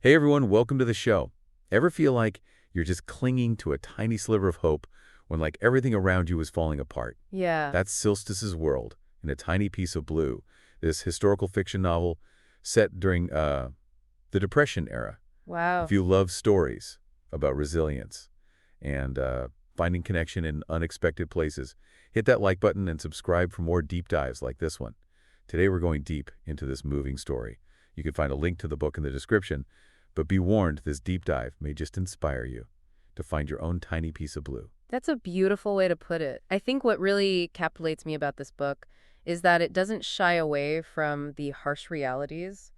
Hey everyone, welcome to the show. Ever feel like you're just clinging to a tiny sliver of hope when everything around you is falling apart? Yeah. That's Silstice's World in a Tiny Piece of Blue, this historical fiction novel set during the Depression era. If Wow. you love stories about resilience and finding connection in unexpected places, hit that like button and subscribe for more deep dives like this one. Today we're going deep into this moving story. You can find a link to the book in the description, but be warned, this deep dive may just inspire you to find your own tiny piece of blue. That's a beautiful way to put it. I think what really captivates me about this book is that it doesn't shy away from the harsh realities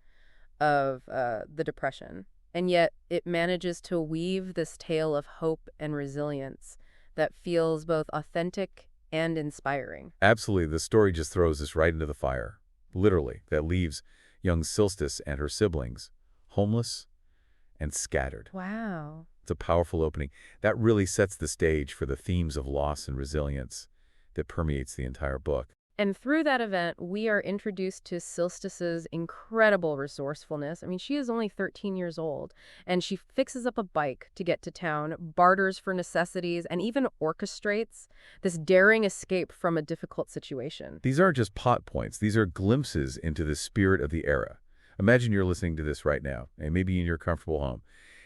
of the Depression. And yet it manages to weave this tale of hope and resilience that feels both authentic and inspiring. Absolutely, the story just throws us right into the fire, literally, that leaves young Silstice and her siblings homeless and scattered. Wow. It's a powerful opening. That really sets the stage for the themes of loss and resilience that permeates the entire book. And through that event, we are introduced to Silstice's incredible resourcefulness. I mean, she is only 13 years old, and she fixes up a bike to get to town, barters for necessities, and even orchestrates this daring escape from a difficult situation. These aren't just plot points. These are glimpses into the spirit of the era. Imagine you're listening to this right now, and maybe in your comfortable home,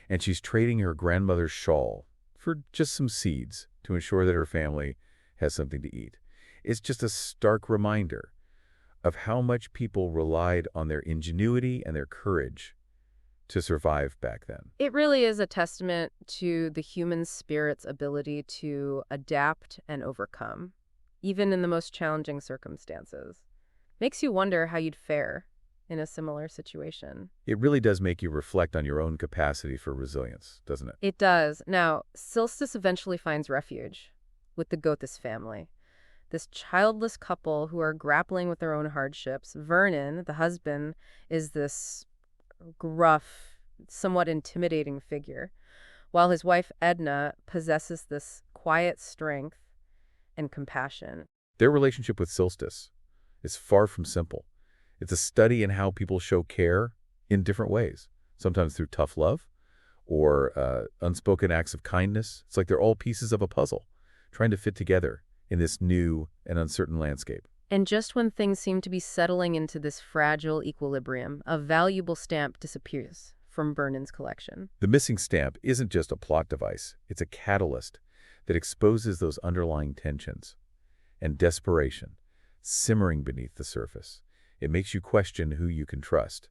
and she's trading her grandmother's shawl for just some seeds to ensure that her family has something to eat. It's just a stark reminder of how much people relied on their ingenuity and their courage to survive back then. It really is a testament to the human spirit's ability to adapt and overcome, even in the most challenging circumstances. Makes you wonder how you'd fare in a similar situation. It really does make you reflect on your own capacity for resilience, doesn't it? It does. Now, Silstice eventually finds refuge with the Goetz family, this childless couple who are grappling with their own hardships. Vernon, the husband, is this gruff, somewhat intimidating figure, while his wife Edna possesses this quiet strength and compassion. Their relationship with Silstice is far from simple. It's a study in how people show care in different ways, sometimes through tough love or unspoken acts of kindness. It's like they're all pieces of a puzzle, trying to fit together in this new and uncertain landscape. And just when things seem to be settling into this fragile equilibrium, a valuable stamp disappears from Vernon's collection. The missing stamp isn't just a plot device. It's a catalyst that exposes those underlying tensions and desperation simmering beneath the surface. It makes you question who you can trust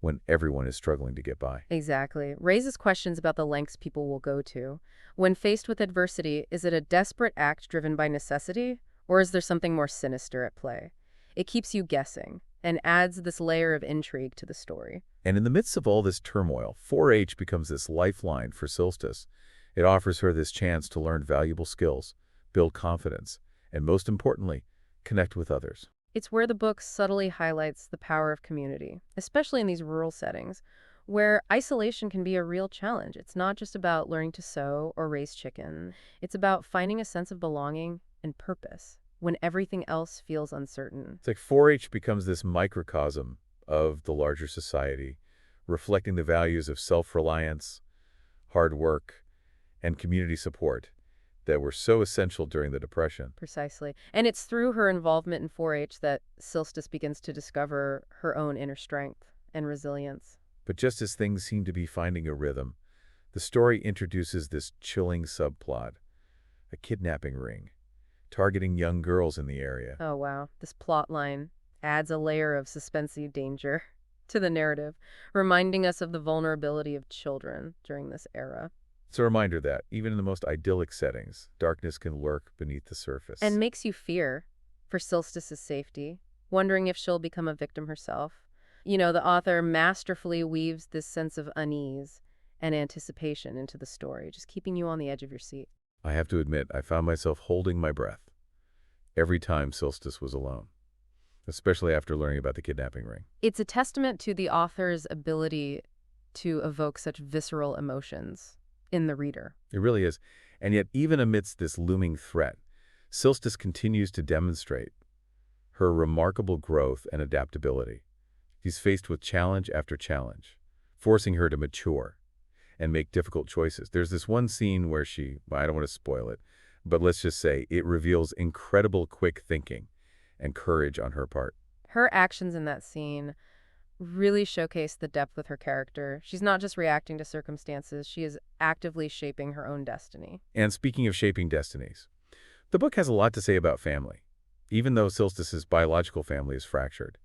when everyone is struggling to get by. Exactly. Raises questions about the lengths people will go to. When faced with adversity, is it a desperate act driven by necessity, or is there something more sinister at play? It keeps you guessing and adds this layer of intrigue to the story. And in the midst of all this turmoil, 4-H becomes this lifeline for Silstice. It offers her this chance to learn valuable skills, build confidence, and most importantly, connect with others. It's where the book subtly highlights the power of community, especially in these rural settings, where isolation can be a real challenge. It's not just about learning to sew or raise chicken. It's about finding a sense of belonging and purpose when everything else feels uncertain. It's like 4-H becomes this microcosm of the larger society, reflecting the values of self-reliance, hard work, and community support that were so essential during the Depression. Precisely. And it's through her involvement in 4-H that Silstice begins to discover her own inner strength and resilience. But just as things seem to be finding a rhythm, the story introduces this chilling subplot, a kidnapping ring, targeting young girls in the area. Oh, wow. This plot line adds a layer of suspenseful danger to the narrative, reminding us of the vulnerability of children during this era. It's a reminder that, even in the most idyllic settings, darkness can lurk beneath the surface. And makes you fear for Silstice's safety, wondering if she'll become a victim herself. You know, the author masterfully weaves this sense of unease and anticipation into the story, just keeping you on the edge of your seat. I have to admit, I found myself holding my breath every time Silstice was alone, especially after learning about the kidnapping ring. It's a testament to the author's ability to evoke such visceral emotions in the reader. It really is. And yet, even amidst this looming threat, Silstice continues to demonstrate her remarkable growth and adaptability. She's faced with challenge after challenge, forcing her to mature and make difficult choices. There's this one scene where well, I don't want to spoil it, but let's just say it reveals incredible quick thinking and courage on her part. Her actions in that scene really showcase the depth with her character. She's not just reacting to circumstances, she is actively shaping her own destiny. And speaking of shaping destinies, the book has a lot to say about family. Even though Silstice's biological family is fractured,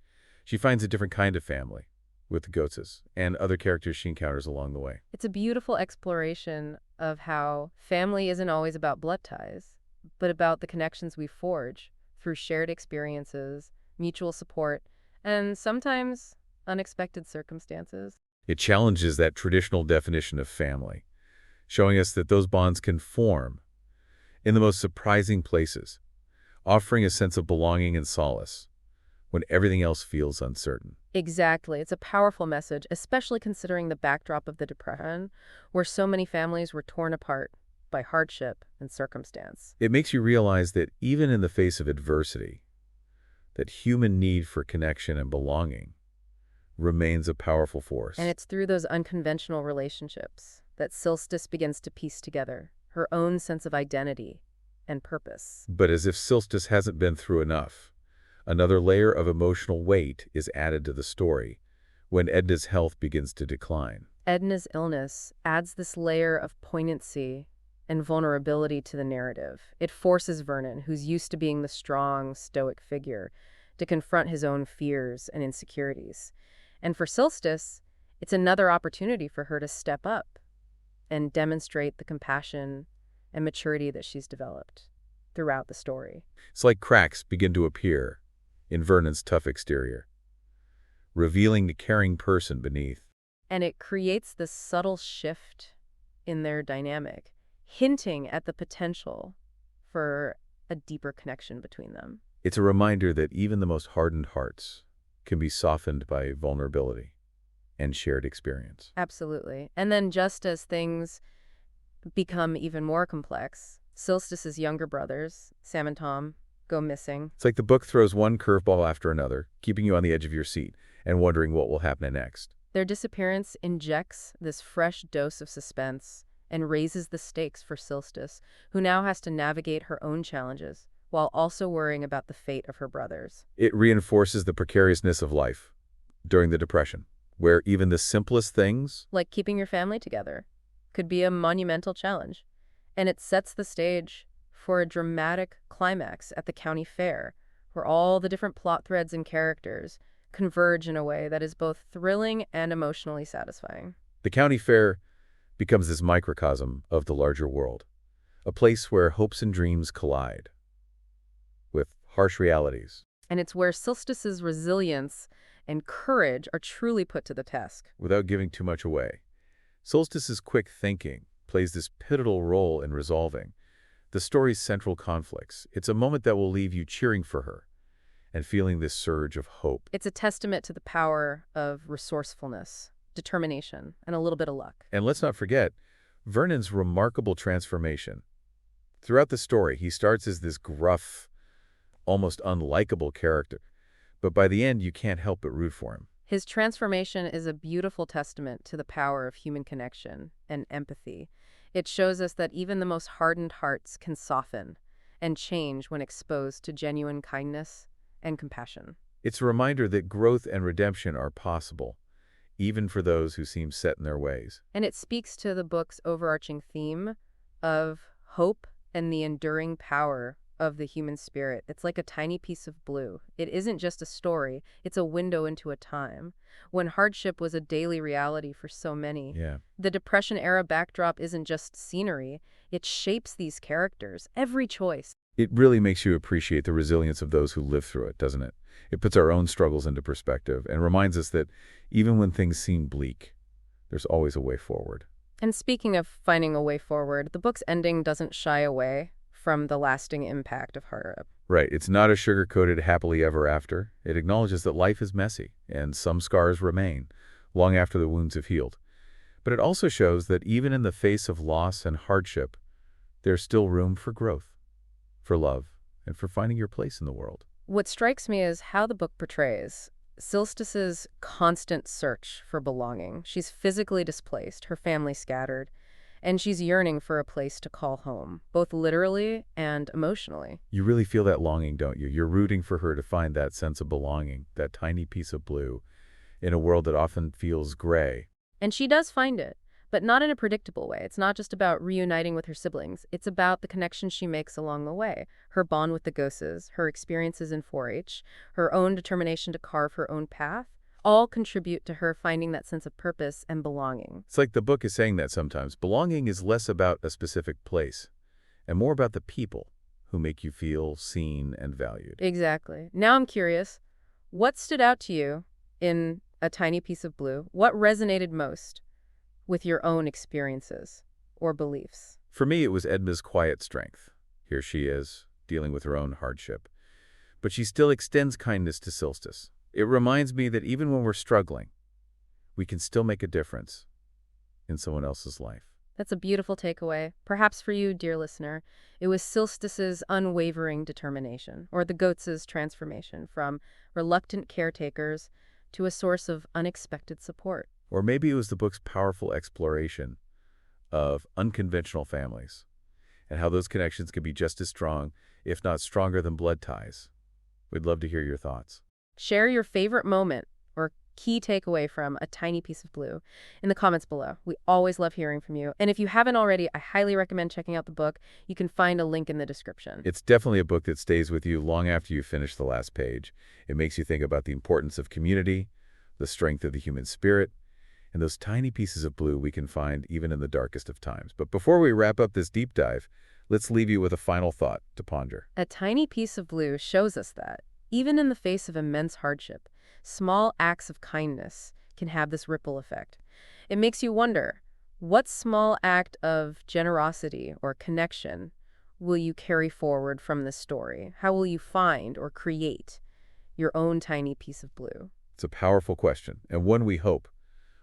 she finds a different kind of family with the Goetzes and other characters she encounters along the way. It's a beautiful exploration of how family isn't always about blood ties, but about the connections we forge through shared experiences, mutual support, and sometimes unexpected circumstances. It challenges that traditional definition of family, showing us that those bonds can form in the most surprising places, offering a sense of belonging and solace when everything else feels uncertain. Exactly. It's a powerful message, especially considering the backdrop of the Depression, where so many families were torn apart by hardship and circumstance. It makes you realize that even in the face of adversity, that human need for connection and belonging remains a powerful force. And it's through those unconventional relationships that Silstice begins to piece together her own sense of identity and purpose. But as if Silstice hasn't been through enough, another layer of emotional weight is added to the story when Edna's health begins to decline. Edna's illness adds this layer of poignancy and vulnerability to the narrative. It forces Vernon, who's used to being the strong, stoic figure, to confront his own fears and insecurities. And for Silstice, it's another opportunity for her to step up and demonstrate the compassion and maturity that she's developed throughout the story. It's like cracks begin to appear in Vernon's tough exterior, revealing the caring person beneath. And it creates this subtle shift in their dynamic, hinting at the potential for a deeper connection between them. It's a reminder that even the most hardened hearts can be softened by vulnerability and shared experience. Absolutely. And then just as things become even more complex, Silstice's younger brothers, Sam and Tom, go missing. It's like the book throws one curveball after another, keeping you on the edge of your seat and wondering what will happen next. Their disappearance injects this fresh dose of suspense and raises the stakes for Silstice, who now has to navigate her own challenges while also worrying about the fate of her brothers. It reinforces the precariousness of life during the Depression, where even the simplest things, Like keeping your family together, could be a monumental challenge. And it sets the stage for a dramatic climax at the county fair, where all the different plot threads and characters converge in a way that is both thrilling and emotionally satisfying. the county fair becomes this microcosm of the larger world, a place where hopes and dreams collide with harsh realities. And it's where Silstice's resilience and courage are truly put to the test. Without giving too much away, Solstice's quick thinking plays this pivotal role in resolving the story's central conflicts. It's a moment that will leave you cheering for her and feeling this surge of hope. It's a testament to the power of resourcefulness, determination, and a little bit of luck. And let's not forget Vernon's remarkable transformation. Throughout the story, he starts as this gruff, almost unlikable character, but by the end, you can't help but root for him. His transformation is a beautiful testament to the power of human connection and empathy. It shows us that even the most hardened hearts can soften and change when exposed to genuine kindness and compassion. It's a reminder that growth and redemption are possible, even for those who seem set in their ways. And it speaks to the book's overarching theme of hope and the enduring power of the human spirit. It's like a tiny piece of blue. It isn't just a story, it's a window into a time when hardship was a daily reality for so many. Yeah. The Depression-era backdrop isn't just scenery, it shapes these characters, every choice. It really makes you appreciate the resilience of those who live through it, doesn't it? It puts our own struggles into perspective and reminds us that even when things seem bleak, there's always a way forward. And speaking of finding a way forward, the book's ending doesn't shy away from the lasting impact of hardship. Right. It's not a sugar-coated happily ever after. It acknowledges that life is messy and some scars remain long after the wounds have healed. But it also shows that even in the face of loss and hardship, there's still room for growth, for love, and for finding your place in the world. What strikes me is how the book portrays Silstice's constant search for belonging. She's physically displaced, her family scattered, and she's yearning for a place to call home, both literally and emotionally. You really feel that longing, don't you? You're rooting for her to find that sense of belonging, that tiny piece of blue, in a world that often feels gray. And she does find it, but not in a predictable way. It's not just about reuniting with her siblings. It's about the connections she makes along the way. Her bond with the Goethes, her experiences in 4-H, her own determination to carve her own path, all contribute to her finding that sense of purpose and belonging. It's like the book is saying that sometimes. Belonging is less about a specific place and more about the people who make you feel seen and valued. Exactly. Now I'm curious, what stood out to you in A Tiny Piece of Blue? What resonated most with your own experiences or beliefs? For me, it was Edma's quiet strength. Here she is, dealing with her own hardship. But she still extends kindness to Silstice. It reminds me that even when we're struggling, we can still make a difference in someone else's life. That's a beautiful takeaway. Perhaps for you, dear listener, it was Silstice's unwavering determination, or the Goetz's transformation from reluctant caretakers to a source of unexpected support. Or maybe it was the book's powerful exploration of unconventional families and how those connections can be just as strong, if not stronger than blood ties. We'd love to hear your thoughts. Share your favorite moment or key takeaway from A Tiny Piece of Blue in the comments below. We always love hearing from you. And if you haven't already, I highly recommend checking out the book. You can find a link in the description. It's definitely a book that stays with you long after you finish the last page. It makes you think about the importance of community, the strength of the human spirit, and those tiny pieces of blue we can find even in the darkest of times. But before we wrap up this deep dive, let's leave you with a final thought to ponder. A Tiny Piece of Blue shows us that, even in the face of immense hardship, small acts of kindness can have this ripple effect. It makes you wonder, what small act of generosity or connection will you carry forward from this story? How will you find or create your own tiny piece of blue? It's a powerful question, and one we hope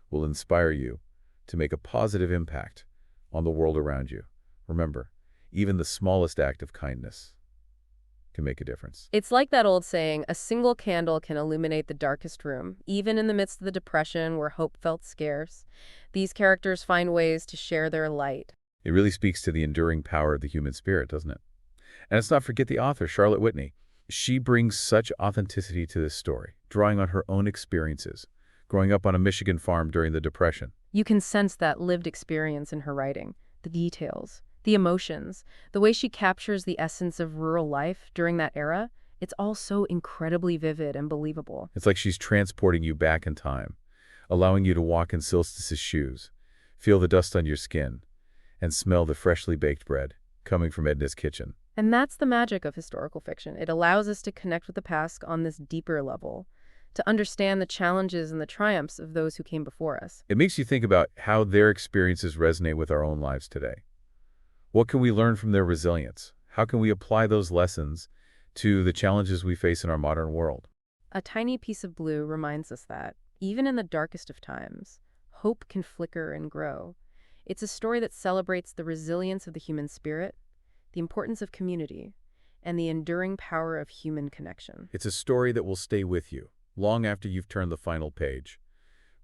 will inspire you to make a positive impact on the world around you. Remember, even the smallest act of kindness can make a difference. It's like that old saying, a single candle can illuminate the darkest room. Even in the midst of the depression where hope felt scarce, these characters find ways to share their light. It really speaks to the enduring power of the human spirit, doesn't it? And let's not forget the author, Charlotte Whitney. She brings such authenticity to this story, drawing on her own experiences, growing up on a Michigan farm during the Depression. You can sense that lived experience in her writing, the details, the emotions, the way she captures the essence of rural life during that era. It's all so incredibly vivid and believable. It's like she's transporting you back in time, allowing you to walk in Silstice's shoes, feel the dust on your skin, and smell the freshly baked bread coming from Edna's kitchen. And that's the magic of historical fiction. It allows us to connect with the past on this deeper level, to understand the challenges and the triumphs of those who came before us. It makes you think about how their experiences resonate with our own lives today. What can we learn from their resilience? How can we apply those lessons to the challenges we face in our modern world? A Tiny Piece of Blue reminds us that, even in the darkest of times, hope can flicker and grow. It's a story that celebrates the resilience of the human spirit, the importance of community, and the enduring power of human connection. It's a story that will stay with you long after you've turned the final page,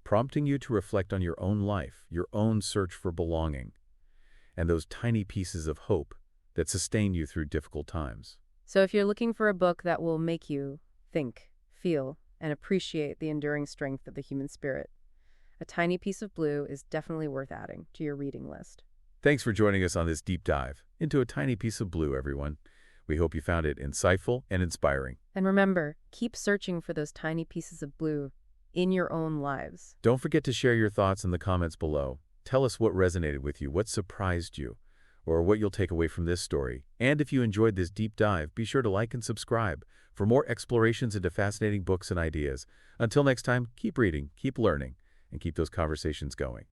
prompting you to reflect on your own life, your own search for belonging, and those tiny pieces of hope that sustain you through difficult times. So if you're looking for a book that will make you think, feel, and appreciate the enduring strength of the human spirit, A Tiny Piece of Blue is definitely worth adding to your reading list. Thanks for joining us on this deep dive into A Tiny Piece of Blue, everyone. We hope you found it insightful and inspiring. And remember, keep searching for those tiny pieces of blue in your own lives. Don't forget to share your thoughts in the comments below. Tell us what resonated with you, what surprised you, or what you'll take away from this story. And if you enjoyed this deep dive, be sure to like and subscribe for more explorations into fascinating books and ideas. Until next time, keep reading, keep learning, and keep those conversations going.